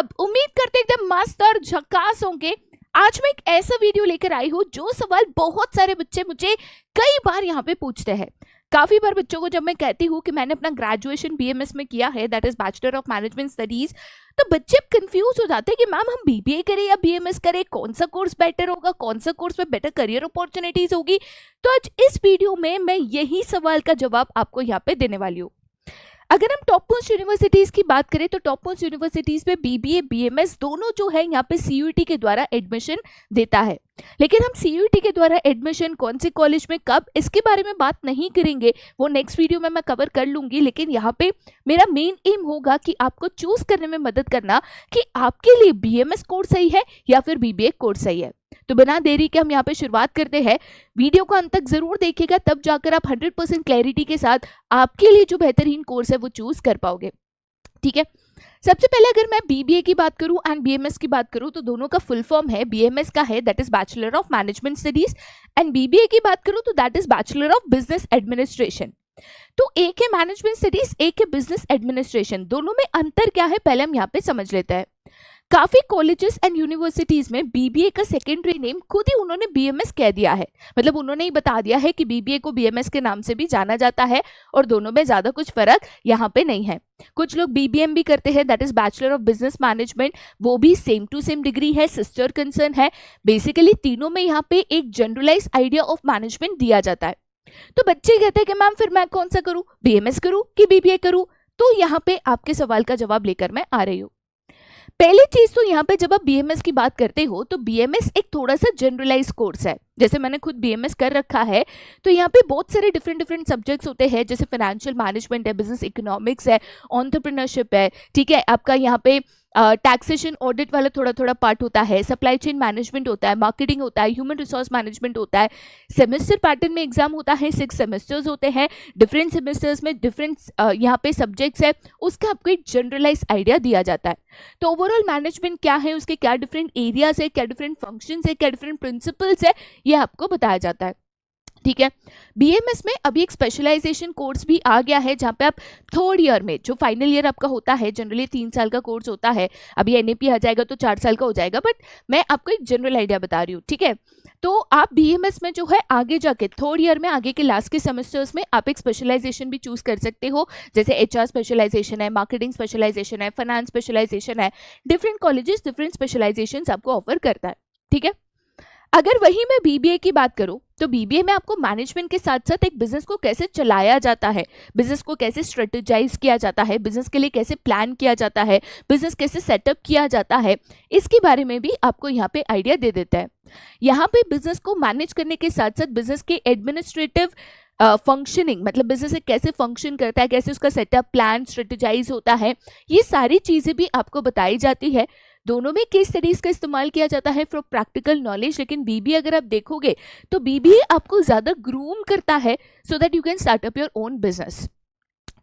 आदाब। उम्मीद करते एकदम मस्त और झकास होंगे। आज मैं एक ऐसा वीडियो लेकर आई हूँ जो सवाल बहुत सारे बच्चे मुझे कई बार यहाँ पे पूछते हैं। काफी बार बच्चों को जब मैं कहती हूँ कि मैंने अपना ग्रेजुएशन बीएमएस में किया है, that is bachelor of management studies, तो बच्चे कंफ्यूज हो जाते हैं कि मैम हम बीबीए करें या बीएमएस करें, कौन सा कोर्स बेटर होगा, कौन सा कोर्स में बेटर करियर अपॉर्चुनिटीज होगी। तो आज इस वीडियो में मैं यही सवाल का जवाब आपको यहाँ पे देने वाली हूँ। अगर हम टॉप मोस्ट यूनिवर्सिटीज की बात करें तो टॉप मोस्ट यूनिवर्सिटीज में बीबीए बीएमएस दोनों जो है यहाँ पे सीयूईटी के द्वारा एडमिशन देता है। लेकिन हम सीयूईटी के द्वारा एडमिशन कौन से कॉलेज में कब, इसके बारे में बात नहीं करेंगे, वो नेक्स्ट वीडियो में मैं कवर कर लूंगी। लेकिन यहाँ पे मेरा मेन एम होगा कि आपको चूज करने में मदद करना कि आपके लिए बीएमएस कोर्स सही है या फिर बीबीए कोर्स सही है। तो बिना देरी के हम यहाँ पे शुरुआत करते हैं। वीडियो को अंत तक जरूर देखिएगा, तब जाकर आप 100% क्लैरिटी के साथ आपके लिए जो बेहतरीन कोर्स है वो चूज कर पाओगे। ठीक है, सबसे पहले अगर मैं बीबीए की बात करूं एंड बीएमएस की बात करूं तो दोनों का फुल फॉर्म है, बीएमएस का है that is bachelor of management studies and BBA की बात करूं तो that is bachelor of business administration. तो एक है मैनेजमेंट स्टडीज, एक है बिजनेस एडमिनिस्ट्रेशन। दोनों में अंतर क्या है पहले हम यहाँ पे समझ लेते हैं। काफी कॉलेजेस एंड यूनिवर्सिटीज में बीबीए का सेकेंडरी नेम खुद ही उन्होंने बीएमएस कह दिया है, मतलब उन्होंने ही बता दिया है कि बीबीए को बीएमएस के नाम से भी जाना जाता है और दोनों में ज्यादा कुछ फर्क यहाँ पे नहीं है। कुछ लोग बीबीएम भी करते हैं, that is bachelor of business management, वो भी सेम टू सेम डिग्री है, सिस्टर कंसर्न है। बेसिकली तीनों में यहाँ पे एक जनरलाइज आइडिया ऑफ मैनेजमेंट दिया जाता है। तो बच्चे कहते हैं कि मैम फिर मैं कौन सा करूं, बीएमएस करूं कि बीबीए करूं? तो यहाँ पे आपके सवाल का जवाब लेकर मैं आ रही हूँ। पहली चीज तो यहाँ पे जब आप बीएमएस की बात करते हो तो बीएमएस एक थोड़ा सा जनरलाइज कोर्स है। जैसे मैंने खुद बीएमएस कर रखा है तो यहाँ पे बहुत सारे डिफरेंट सब्जेक्ट्स होते हैं, जैसे फाइनेंशियल मैनेजमेंट है, बिजनेस इकोनॉमिक्स है, एंटरप्रेन्योरशिप है, ठीक है, आपका यहाँ पे टैक्सेशन ऑडिट वाला थोड़ा थोड़ा पार्ट होता है, सप्लाई चेन मैनेजमेंट होता है, मार्केटिंग होता है, ह्यूमन रिसोर्स मैनेजमेंट होता है। सेमेस्टर पैटर्न में एग्जाम होता है, 6 सेमेस्टर्स होते हैं, डिफरेंट सेमेस्टर्स में डिफरेंट यहाँ पे सब्जेक्ट्स है, उसका आपको एक जनरलाइज आइडिया दिया जाता है। तो ओवरऑल मैनेजमेंट क्या है, उसके क्या डिफरेंट एरियाज है, क्या डिफरेंट फंक्शंस है, क्या डिफरेंट प्रिंसिपल्स है, ये आपको बताया जाता है। ठीक है, बीएमएस में अभी एक स्पेशलाइजेशन कोर्स भी आ गया है जहाँ पे आप थर्ड ईयर में, जो फाइनल ईयर आपका होता है, जनरली 3 साल का कोर्स होता है, अभी एनएपी आ जाएगा तो 4 साल का हो जाएगा, बट मैं आपको एक जनरल आइडिया बता रही हूँ। ठीक है, तो आप बीएमएस में जो है आगे जाके थर्ड ईयर में आगे के लास्ट के सेमेस्टर्स में आप एक स्पेशलाइजेशन भी चूज कर सकते हो, जैसे एचआर स्पेशलाइजेशन है, मार्केटिंग स्पेशलाइजेशन है, फाइनेंस स्पेशलाइजेशन है। डिफरेंट कॉलेजेस डिफरेंट स्पेशलाइजेशन आपको ऑफर करता है। ठीक है, अगर वही मैं बीबीए की बात करूं तो बीबीए में आपको मैनेजमेंट के साथ साथ एक बिजनेस को कैसे चलाया जाता है, बिजनेस को कैसे स्ट्रेटेजाइज किया जाता है, बिजनेस के लिए कैसे प्लान किया जाता है, बिजनेस कैसे सेटअप किया जाता है, इसके बारे में भी आपको यहाँ पे आइडिया दे देता है। यहाँ पे बिजनेस को मैनेज करने के साथ साथ बिजनेस के एडमिनिस्ट्रेटिव फंक्शनिंग, मतलब बिजनेस कैसे फंक्शन करता है, कैसे उसका सेटअप प्लान स्ट्रेटेजाइज होता है, ये सारी चीजें भी आपको बताई जाती है। दोनों में केस स्टडीज का इस्तेमाल किया जाता है फॉर प्रैक्टिकल नॉलेज। लेकिन बीबीए अगर आप देखोगे तो बीबीए आपको ज्यादा ग्रूम करता है so that you can start up your own business.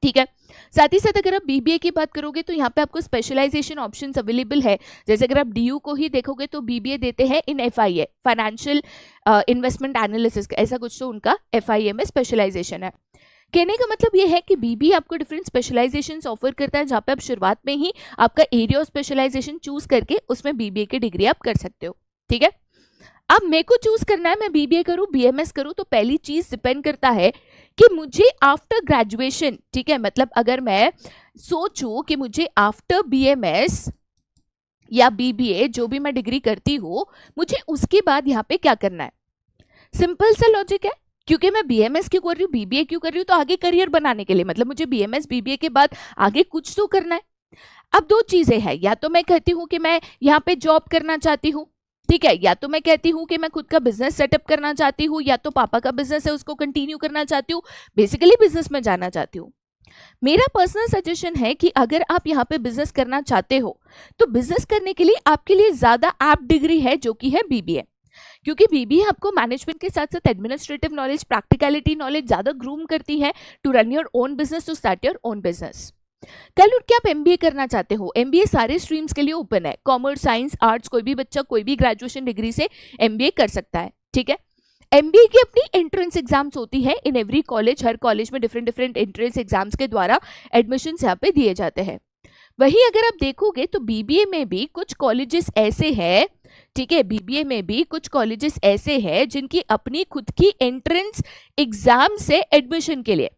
ठीक है, साथ ही साथ अगर आप बीबीए की बात करोगे तो यहाँ पे आपको स्पेशलाइजेशन ऑप्शंस अवेलेबल है। जैसे अगर आप डीयू को ही देखोगे तो बीबीए देते हैं इन एफआईए, फाइनेंशियल इन्वेस्टमेंट एनालिसिस, ऐसा कुछ तो उनका एफआईए में स्पेशलाइजेशन है। कहने का मतलब ये है कि बीबीए आपको डिफरेंट स्पेशलाइजेशंस ऑफर करता है, जहाँ पे आप शुरुआत में ही आपका एरिया ऑफ स्पेशलाइजेशन चूज करके उसमें बीबीए की डिग्री आप कर सकते हो। ठीक है, अब मेरे को चूज करना है मैं बीबीए करूं बीएमएस करूं, तो पहली चीज डिपेंड करता है कि मुझे आफ्टर ग्रेजुएशन, ठीक है, मतलब अगर मैं सोचूं कि मुझे आफ्टर बीएमएस या बीबीए जो भी मैं डिग्री करती हूँ, मुझे उसके बाद यहाँ पे क्या करना है। सिंपल सा लॉजिक है, क्योंकि मैं बीएमएस क्यों कर रही हूँ, बीबीए क्यों कर रही हूँ, तो आगे करियर बनाने के लिए, मतलब मुझे बीएमएस बीबीए के बाद आगे कुछ तो करना है। अब दो चीजें हैं, या तो मैं कहती हूँ कि मैं यहाँ पे जॉब करना चाहती हूँ, ठीक है, या तो मैं कहती हूँ कि मैं खुद का बिजनेस सेटअप करना चाहती हूँ, या तो पापा का बिजनेस है उसको कंटिन्यू करना चाहती हूँ, बेसिकली बिजनेस में जाना चाहती हूँ। मेरा पर्सनल सजेशन है कि अगर आप यहाँ पे बिजनेस करना चाहते हो तो बिजनेस करने के लिए आपके लिए ज्यादा ऐप्ट डिग्री है जो कि है बीबीए, क्योंकि बीबीए आपको मैनेजमेंट के साथ साथ एडमिनिस्ट्रेटिव नॉलेज, प्रैक्टिकलिटी नॉलेज ज्यादा ग्रूम करती है to run your own business, to start your own business. कल उठ के आप एमबीए करना चाहते हो, एमबीए सारे स्ट्रीम्स के लिए ओपन है, कॉमर्स, साइंस, आर्ट्स, कोई भी बच्चा कोई भी ग्रेजुएशन डिग्री से एमबीए कर सकता है। ठीक है, एमबीए की अपनी एंट्रेंस एग्जाम्स होती है in every college, her college में डिफरेंट एंट्रेंस एग्जाम्स के द्वारा एडमिशन यहाँ पे दिए जाते हैं। वहीं अगर आप देखोगे तो बीबीए में भी कुछ कॉलेजेस ऐसे हैं, ठीक है, बीबीए में भी कुछ कॉलेजेस ऐसे हैं जिनकी अपनी खुद की एंट्रेंस एग्जाम से एडमिशन के लिए,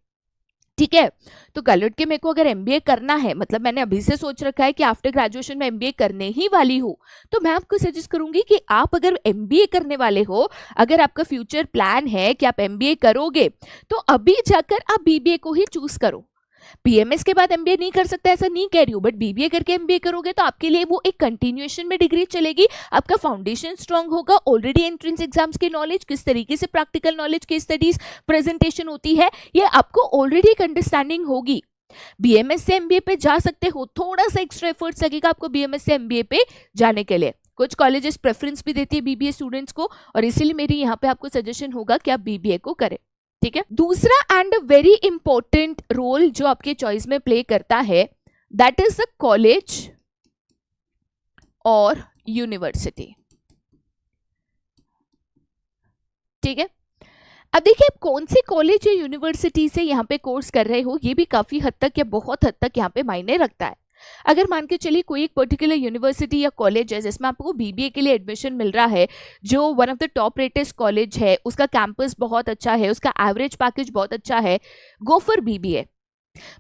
ठीक है। तो कल उठ के मेरे को अगर एमबीए करना है, मतलब मैंने अभी से सोच रखा है कि आफ्टर ग्रेजुएशन में एमबीए करने ही वाली हूँ, तो मैं आपको सजेस्ट करूंगी कि आप अगर एमबीए करने वाले हो, अगर आपका फ्यूचर प्लान है कि आप एमबीए करोगे, तो अभी जाकर आप बीबीए को ही चूज करो। बीएमएस के बाद एमबीए नहीं कर सकते ऐसा नहीं कह रही हूँ, बट बीबीए करके एमबीए करोगे तो आपके लिए वो एक कंटिन्यूएशन में डिग्री चलेगी, आपका फाउंडेशन स्ट्रांग होगा, ऑलरेडी एंट्रेंस एग्जाम्स की नॉलेज, किस तरीके से practical knowledge, case studies, presentation होती है, ये आपको ऑलरेडी एक अंडरस्टैंडिंग होगी। बीएमएस से एमबीए पे जा सकते हो, थोड़ा सा एक्स्ट्रा एफर्ट्स लगेगा आपको बीएमएस से एमबीए पे जाने के लिए। कुछ कॉलेजेस प्रेफरेंस भी देती है बीबीए स्टूडेंट्स को, और इसीलिए मेरी यहाँ पे आपको सजेशन होगा कि आप बीबीए को करें, ठीक है। दूसरा एंड वेरी इंपॉर्टेंट रोल जो आपके चॉइस में प्ले करता है, दैट इज द कॉलेज और यूनिवर्सिटी, ठीक है। अब देखिए आप कौन सी कॉलेज या यूनिवर्सिटी से यहाँ पे कोर्स कर रहे हो, ये भी काफी हद तक या बहुत हद तक यहाँ पे मायने रखता है। अगर मान के चलिए कोई एक पर्टिकुलर यूनिवर्सिटी या कॉलेज है जिसमें आपको बीबीए के लिए एडमिशन मिल रहा है, जो one of the top rated college है, उसका कैंपस बहुत अच्छा है, उसका एवरेज पैकेज बहुत अच्छा है, गो फॉर बीबीए।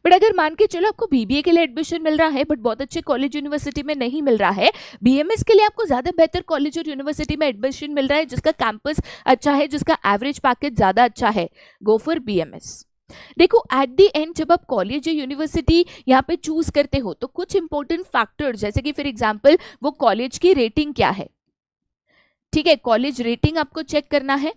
बट अगर मान के चलो आपको बीबीए के लिए एडमिशन मिल रहा है बट बहुत अच्छे कॉलेज यूनिवर्सिटी में नहीं मिल रहा है, बीएमएस के लिए आपको ज्यादा बेहतर कॉलेज और यूनिवर्सिटी में एडमिशन मिल रहा है जिसका कैंपस अच्छा है, जिसका एवरेज पैकेज ज्यादा अच्छा है, गो फॉर बीएमएस। देखो एट द एंड जब आप कॉलेज या यूनिवर्सिटी यहाँ पे चूज करते हो तो कुछ इंपॉर्टेंट फैक्टर्स, जैसे कि फॉर एग्जांपल वो कॉलेज की रेटिंग क्या है, ठीक है, कॉलेज रेटिंग आपको चेक करना है।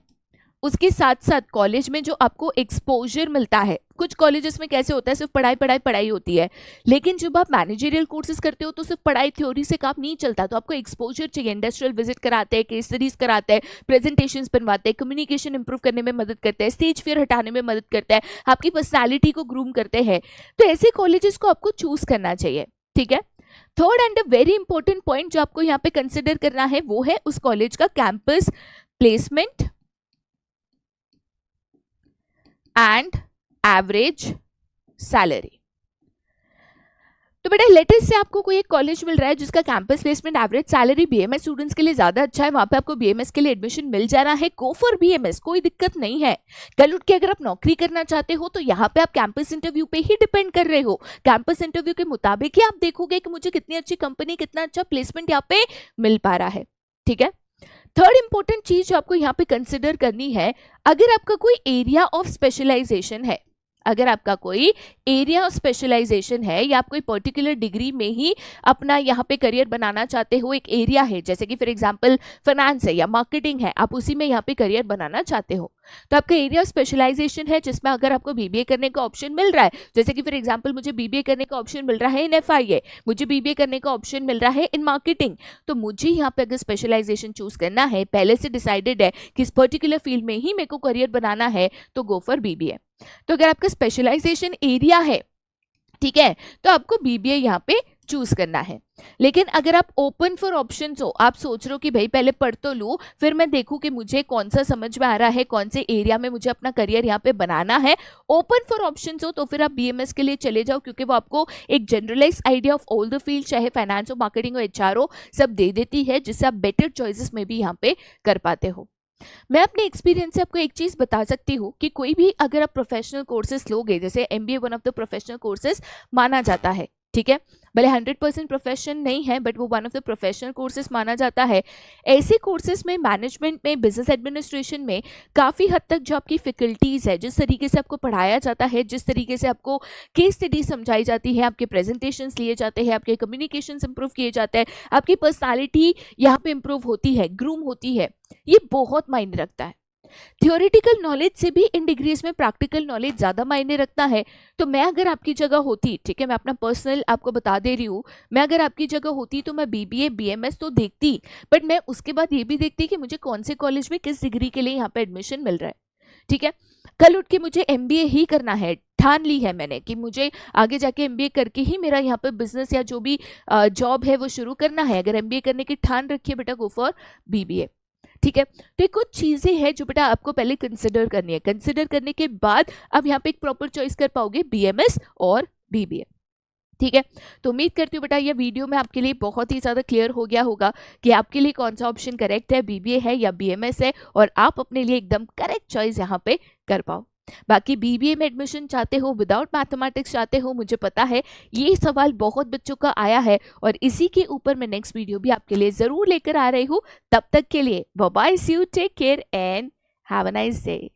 उसके साथ साथ कॉलेज में जो आपको एक्सपोजर मिलता है, कुछ कॉलेजेस में कैसे होता है सिर्फ पढ़ाई पढ़ाई पढ़ाई होती है, लेकिन जब आप मैनेजरियल कोर्सेज करते हो तो सिर्फ पढ़ाई थ्योरी से काम नहीं चलता, तो आपको एक्सपोजर चाहिए। इंडस्ट्रियल विजिट कराते हैं, केस स्टडीज कराते हैं, प्रेजेंटेशंस बनवाते हैं, कम्युनिकेशन इंप्रूव करने में मदद करते हैं, स्टेज फियर हटाने में मदद करता है, आपकी पर्सनैलिटी को ग्रूम करते हैं। तो ऐसे कॉलेजेस को आपको चूज करना चाहिए, ठीक है। Third and a very important point जो आपको यहाँ पे कंसिडर करना है वो है उस कॉलेज का campus placement and average salary. तो बेटा लेटेस्ट से आपको कोई एक कॉलेज मिल रहा है जिसका campus placement average salary BMS students के लिए ज्यादा अच्छा है, वहां पे आपको बीएमएस के लिए एडमिशन मिल जा रहा है, गो फॉर बीएमएस, कोई दिक्कत नहीं है। कल उठ के अगर आप नौकरी करना चाहते हो तो यहाँ पे आप कैंपस इंटरव्यू पे ही डिपेंड कर रहे हो, कैंपस इंटरव्यू के मुताबिक ही आप देखोगे कि मुझे कितनी अच्छी कंपनी, कितना अच्छा प्लेसमेंट यहाँ पे मिल पा रहा है, ठीक है। थर्ड इंपॉर्टेंट चीज जो आपको यहाँ पे कंसिडर करनी है, अगर आपका कोई एरिया ऑफ स्पेशलाइजेशन है, अगर आपका कोई एरिया ऑफ स्पेशलाइजेशन है या आप कोई पर्टिकुलर डिग्री में ही अपना यहाँ पे करियर बनाना चाहते हो, एक एरिया है जैसे कि फॉर एग्जांपल फाइनेंस है या मार्केटिंग है, आप उसी में यहाँ पे करियर बनाना चाहते हो, तो आपका एरिया ऑफ स्पेशलाइजेशन है जिसमें अगर आपको बीबीए करने का ऑप्शन मिल रहा है, जैसे कि फॉर एग्जांपल मुझे बीबीए करने का ऑप्शन मिल रहा है इन एफआईए, मुझे बीबीए करने का ऑप्शन मिल रहा है इन मार्केटिंग, तो मुझे यहाँ पे अगर स्पेशलाइजेशन चूज करना है, पहले से डिसाइडेड है कि इस पर्टिकुलर फील्ड में ही मेरे को करियर बनाना है, तो गो फॉर बीबीए। तो अगर आपका स्पेशलाइजेशन एरिया है, ठीक है, तो आपको बीबीए यहाँ पे चूज करना है। लेकिन अगर आप ओपन फॉर ऑप्शंस हो, आप सोच रहे हो कि भाई पहले पढ़ तो लूं फिर मैं देखूं कि मुझे कौन सा समझ में आ रहा है, कौन से एरिया में मुझे अपना करियर यहाँ पे बनाना है, ओपन फॉर ऑप्शंस हो, तो फिर आप बीएमएस के लिए चले जाओ, क्योंकि वो आपको एक generalise idea of all the field, चाहे फाइनेंस हो, मार्केटिंग हो, एचआर हो, सब दे देती है, जिससे आप बेटर चॉइसेस में भी यहाँ पे कर पाते हो। मैं अपने एक्सपीरियंस से आपको एक चीज बता सकती हूँ कि कोई भी अगर आप प्रोफेशनल कोर्सेज लोगे, जैसे MBA one of the professional courses माना जाता है, ठीक है, भले 100% प्रोफेशन नहीं है बट वो one of the professional courses माना जाता है। ऐसे कोर्सेज में मैनेजमेंट में, बिजनेस एडमिनिस्ट्रेशन में काफ़ी हद तक जो आपकी फैकल्टीज़ है, जिस तरीके से आपको पढ़ाया जाता है, जिस तरीके से आपको केस स्टडी समझाई जाती है, आपके प्रेजेंटेशंस लिए जाते हैं, आपके कम्युनिकेशन इंप्रूव किए जाते हैं, आपकी पर्सनालिटी यहाँ पे इंप्रूव होती है, ग्रूम होती है, ये बहुत मायने रखता है। थियोरेटिकल नॉलेज से भी इन डिग्रीज में प्रैक्टिकल नॉलेज ज़्यादा मायने रखता है। तो मैं अगर आपकी जगह होती, ठीक है, मैं अपना पर्सनल आपको बता दे रही हूँ, मैं अगर आपकी जगह होती तो मैं बीबीए बीएमएस तो देखती, बट मैं उसके बाद ये भी देखती कि मुझे कौन से कॉलेज में किस डिग्री के लिए यहाँ पे एडमिशन मिल रहा है, ठीक है। कल उठ के मुझे एमबीए ही करना है, ठान ली है मैंने कि मुझे आगे जाके एमबीए करके ही मेरा यहाँ पे बिजनेस या जो भी जॉब है वो शुरू करना है, अगर एमबीए करने की ठान रखिए बेटा, गो फॉर बीबीए, ठीक है। तो ये कुछ चीजें हैं जो बेटा आपको पहले कंसिडर करनी है, कंसिडर करने के बाद अब यहाँ पे एक प्रॉपर चॉइस कर पाओगे बीएमएस और बीबीए। ठीक है। तो उम्मीद करती हूँ बेटा ये वीडियो में आपके लिए बहुत ही ज़्यादा क्लियर हो गया होगा कि आपके लिए कौन सा ऑप्शन करेक्ट है, बीबीए है या बीएमएस है, और आप अपने लिए एकदम करेक्ट चॉइस यहाँ पे कर पाओ। बाकी बीबीए में एडमिशन चाहते हो, विदाउट मैथमेटिक्स चाहते हो, मुझे पता है ये सवाल बहुत बच्चों का आया है और इसी के ऊपर मैं नेक्स्ट वीडियो भी आपके लिए ज़रूर लेकर आ रही हूँ। तब तक के लिए bye bye, see you, take care and have a nice day.